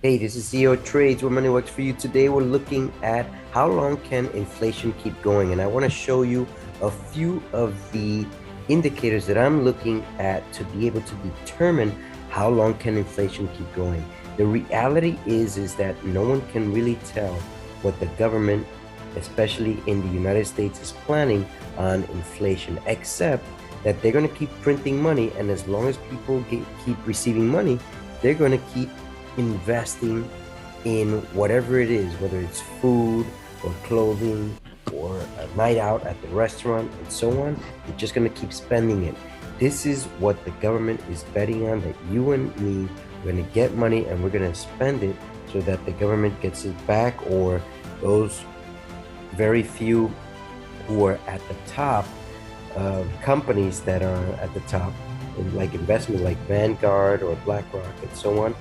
Hey, this is CeoTrades, where money works for you. Today, we're looking at how long can inflation keep going, and I want to show you a few of the indicators that I'm looking at to be able to determine how long can inflation keep going. The reality is that no one can really tell what the government, especially in the United States, is planning on inflation, except that they're going to keep printing money, and as long as people keep receiving money, they're going to keep investing in whatever it is, whether it's food or clothing or a night out at the restaurant and so on. They're just going to keep spending it. This is what the government is betting on, that you and me are going to get money and we're going to spend it so that the government gets it back, or those very few who are at the top, companies that are at the top, like investment like Vanguard or BlackRock and so on,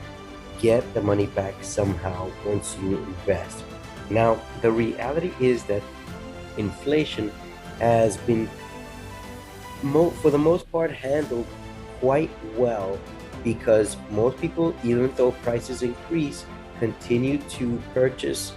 get the money back somehow once you invest. Now, the reality is that inflation has been, for the most part, handled quite well, because most people, even though prices increase, continue to purchase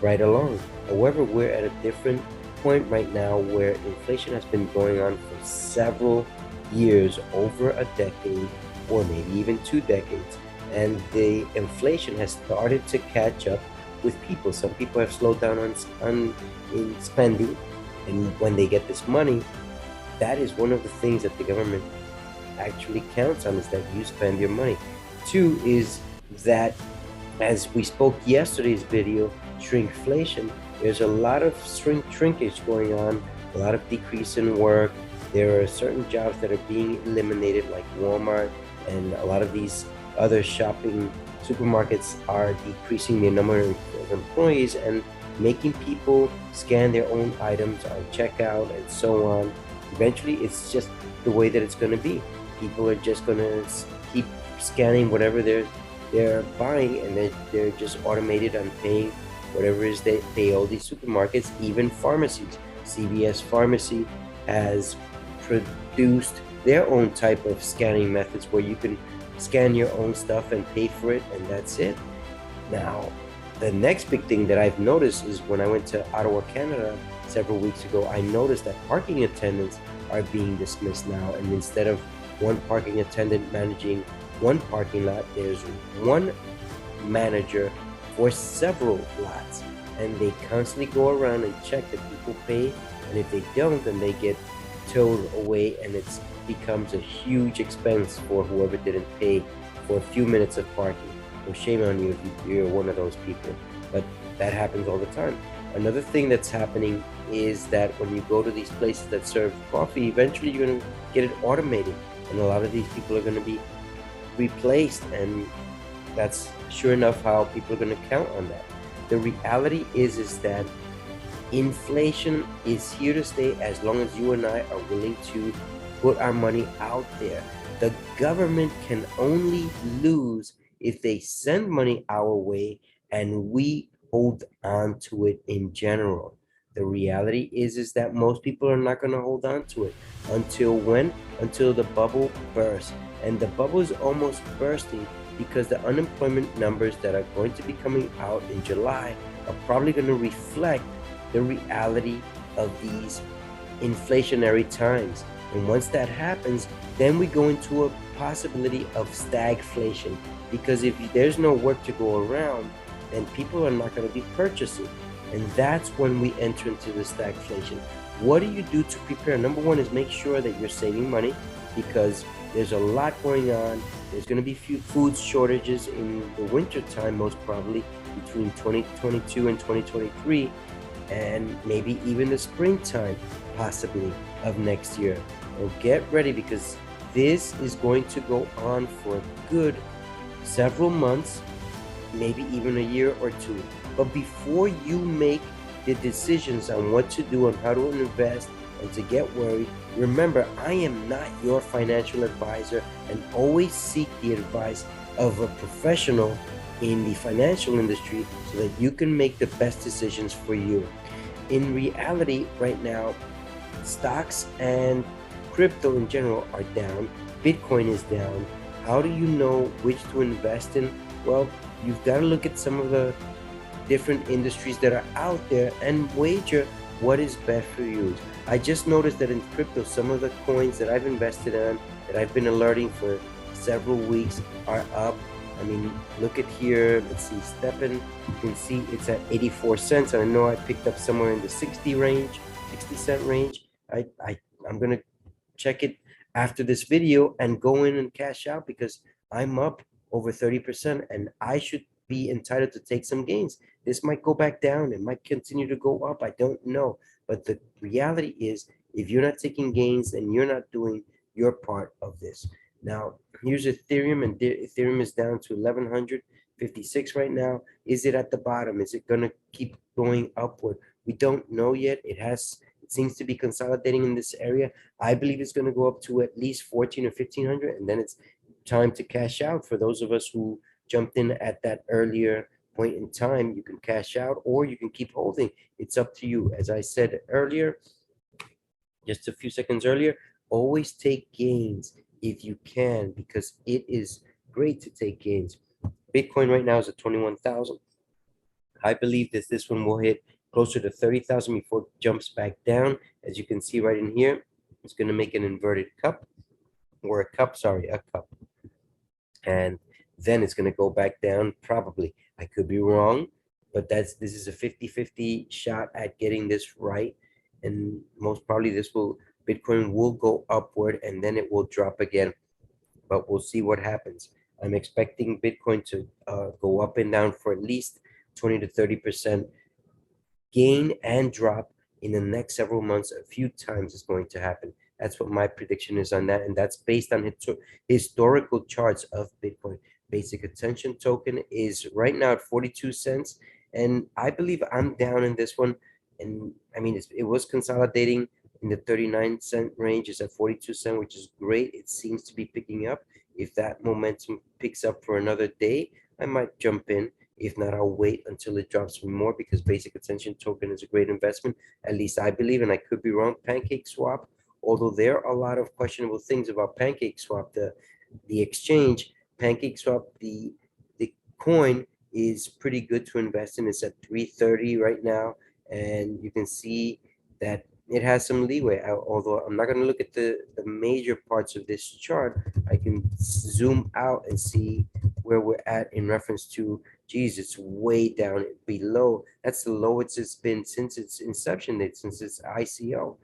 right along. However, we're at a different point right now where inflation has been going on for several years, over a decade, or maybe even 2 decades. And the inflation has started to catch up with people. Some people have slowed down in spending, and when they get this money, that is one of the things that the government actually counts on, is that you spend your money. Two is that, as we spoke yesterday's video, shrinkflation, there's a lot of shrinkage going on, a lot of decrease in work. There are certain jobs that are being eliminated, like Walmart, and a lot of these other shopping supermarkets are decreasing the number of employees and making people scan their own items on checkout and so on. Eventually, it's just the way that it's going to be. People are just going to keep scanning whatever they're buying, and they're just automated on paying whatever it is they pay. All these supermarkets, even pharmacies. CVS Pharmacy has produced their own type of scanning methods where you can scan your own stuff and pay for it, and that's it. Now, the next big thing that I've noticed is when I went to Ottawa, Canada several weeks ago, I noticed that parking attendants are being dismissed now, and instead of one parking attendant managing one parking lot, there's one manager for several lots, and they constantly go around and check that people pay, and if they don't, then they get towed away, and it becomes a huge expense for whoever didn't pay for a few minutes of parking. So shame on you if you're one of those people, but that happens all the time. Another thing that's happening is that when you go to these places that serve coffee, eventually you're going to get it automated, and a lot of these people are going to be replaced, and that's sure enough how people are going to count on that. The reality is that inflation is here to stay as long as you and I are willing to put our money out there. The government can only lose if they send money our way and we hold on to it in general. The reality is that most people are not going to hold on to it until when? Until the bubble bursts. And the bubble is almost bursting, because the unemployment numbers that are going to be coming out in July are probably going to reflect the reality of these inflationary times. And once that happens, then we go into a possibility of stagflation, because if there's no work to go around, then people are not going to be purchasing. And that's when we enter into the stagflation. What do you do to prepare? Number one is make sure that you're saving money, because there's a lot going on. There's going to be few food shortages in the winter time, most probably between 2022 and 2023, and maybe even the springtime, possibly, of next year. So get ready, because this is going to go on for a good several months, maybe even a year or two. But before you make the decisions on what to do and how to invest and to get worried, remember, I am not your financial advisor, and always seek the advice of a professional in the financial industry so that you can make the best decisions for you. In reality, right now, stocks and crypto in general are down. Bitcoin is down. How do you know which to invest in? Well, you've got to look at some of the different industries that are out there and wager what is best for you. I just noticed that in crypto, some of the coins that I've invested in, that I've been alerting for several weeks, are up. I mean, look at here. Let's see, Steppen. You can see it's at 84 cents. And I know I picked up somewhere in the 60 range, 60-cent range. I'm gonna check it after this video and go in and cash out because I'm up over 30% and I should be entitled to take some gains. This might go back down. It might continue to go up. I don't know. But the reality is, if you're not taking gains, then you're not doing your part of this. Now, here's Ethereum, and Ethereum is down to 1156 right now. Is it at the bottom? Is it going to keep going upward? We don't know yet. It seems to be consolidating in this area. I believe it's going to go up to at least 14 or 1500, and then it's time to cash out. For those of us who jumped in at that earlier point in time, you can cash out or you can keep holding. It's up to you. As I said earlier, just a few seconds earlier, always take gains if you can, because it is great to take gains. Bitcoin right now is at 21,000. I believe that this one will hit closer to 30,000 before it jumps back down. As you can see right in here, it's going to make an inverted cup, or a cup. And then it's going to go back down probably. I could be wrong, but this is a 50-50 shot at getting this right. And most probably Bitcoin will go upward and then it will drop again. But we'll see what happens. I'm expecting Bitcoin to go up and down for at least 20 to 30% gain and drop in the next several months. A few times is going to happen. That's what my prediction is on that. And that's based on historical charts of Bitcoin. Basic attention token is right now at 42 cents. And I believe I'm down in this one. And I mean, it was consolidating in the 39-cent range. It's at 42 cents, which is great. It seems to be picking up. If that momentum picks up for another day, I might jump in. If not, I'll wait until it drops more, because basic attention token is a great investment. At least I believe, and I could be wrong. Pancake Swap, although there are a lot of questionable things about Pancake Swap, the exchange, Pancake Swap, the coin is pretty good to invest in. It's at 330 right now, and you can see that it has some leeway. Although I'm not going to look at the major parts of this chart, I can zoom out and see where we're at in reference to, geez, it's way down below. That's the lowest it's been since its inception date, since its ICO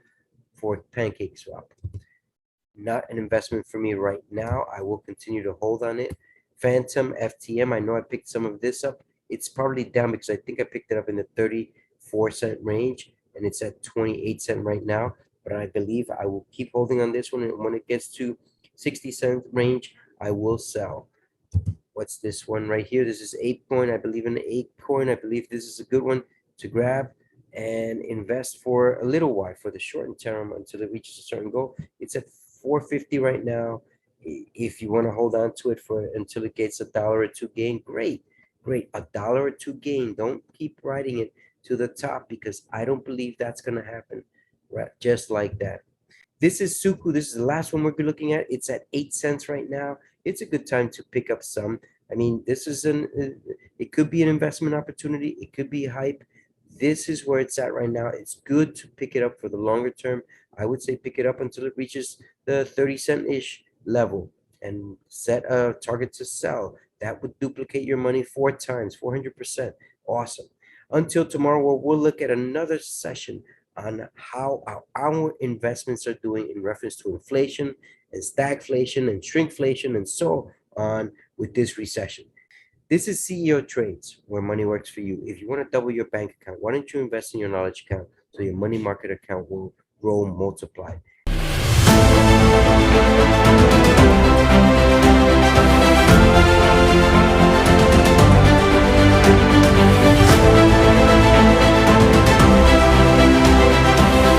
for Pancake Swap. Not an investment for me right now. I will continue to hold on it. Phantom FTM, I know I picked some of this up. It's probably down because I think I picked it up in the 34-cent range, and it's at 28 cents right now. But I believe I will keep holding on this one, and when it gets to 60-cent range, I will sell. What's this one right here? This is ApeCoin. I believe in ApeCoin. I believe this is a good one to grab and invest for a little while, for the short term, until it reaches a certain goal. It's at 450 right now. If you want to hold on to it for until it gets $1 or $2 gain, great. $1 or $2 gain. Don't keep riding it to the top, because I don't believe that's going to happen, right? Just like that. This is Suku. This is the last one we'll be looking at. It's at 8 cents right now. It's a good time to pick up some. I mean, this is it could be an investment opportunity. It could be hype. This is where it's at right now. It's good to pick it up for the longer term. I would say pick it up until it reaches the 30-cent-ish level and set a target to sell. That would duplicate your money 4 times, 400%. Awesome. Until tomorrow, we'll look at another session on how our investments are doing in reference to inflation and stagflation and shrinkflation and so on with this recession. This is CeoTrades, where money works for you. If you want to double your bank account, why don't you invest in your knowledge account so your money market account will grow multiplied?